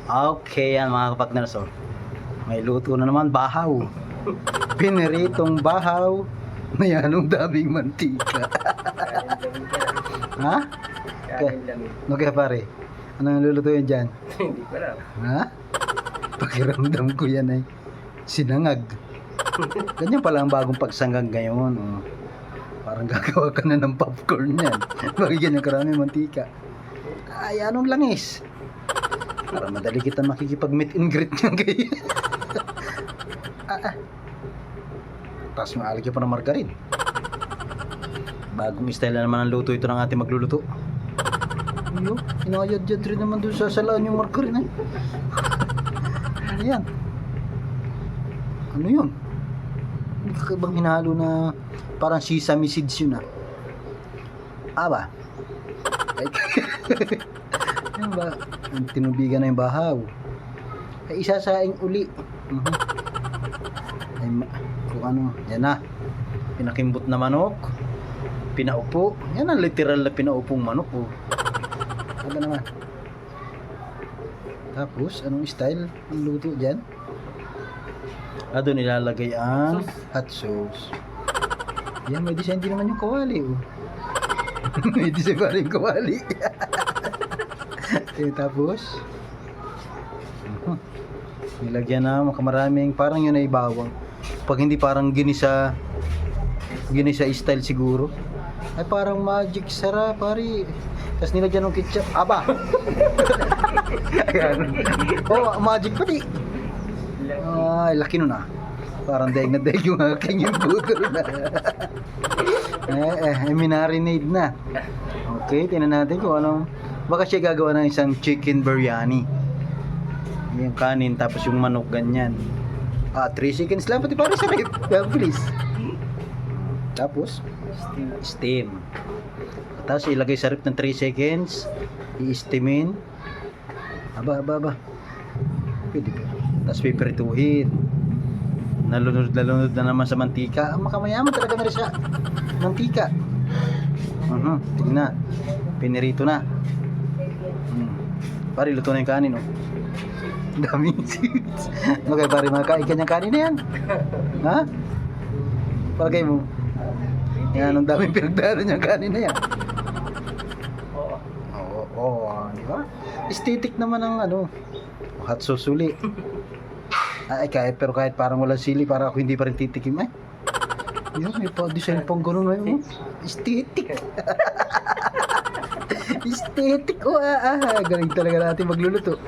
Okay yan mga kapagnas. Oh. May luto na naman, bahaw. Piniritong bahaw. May anong daming mantika. Ha? No kaya pare? Ano ang lulutuin dyan? Hindi ko alam. Ha? Pakiramdam ko yan ay sinangag. Ganyan pala ang bagong pagsangag ngayon. Oh. Parang gagawa ka na ng popcorn yan. Bagay ganyan karami mantika. Ay, anong langis? Para madali kita makikipag-meet and greet niyan kayo. Tapos maalagyan pa ng margarine. Bagong style na naman ang luto ito ng ating magluluto. Ayun, inayad-yad rin naman doon sa salaan yung margarine. Ano yan? Ano yun? May kakaibang hinalo na parang sesame seeds yun ah. Aba? Ay, ano ba? Ang tinubigan na yung bahaw. Ay, isasaing uli. Ay, kung ano, yan na. Pinakimbot na manok. Pinaupo. Yan ang literal na pinaupong manok. Oh. Ano naman? Tapos, anong style ang luto dyan? Doon nilalagay ang hot sauce. Yan, may design din naman yung kawali. Oh. May design pa rin yung kawali. Tapos, nilagyan na makamaraming, parang yun ay bawang. Pag hindi parang ginisa style siguro. Ay parang magic sarap, pare. Tapos nilagyan ng ketchup. Aba! Ayan. Oh, magic pa di. Ay, laki nun ah. Parang daig na daig yung aking yung buto na. Minarinade na. Okay, tingnan natin kung anong. Baka siya gagawa ng isang chicken biryani. Yung kanin, tapos yung manok, ganyan. 3 seconds lang, pati parang sarap. Bilis. Tapos, steam. Tapos ilagay sa rep ng 3 seconds. I-steamin. Aba. Pwede pa. Tapos pipirituhin. Nalunod na naman sa mantika. Makamayaman talaga na rin siya. Mantika. Tingnan. Pinirito na. Pare, luto na yung kanin, oh. Daming seeds. Okay, pare, makain ka niyang kanin na yan. Ha? Palagay mo. Yan, ang daming pinagdaanan niyang kanin na yan. Oo, di ba? Aesthetic naman ang ano. Hot sauce uli. Ay, pero kahit parang walang sili, para ako hindi pa rin titikim. Ay, yun, may pa-design pang gano'n ngayon. Aesthetic. Aesthetic. Galing talaga natin magluluto.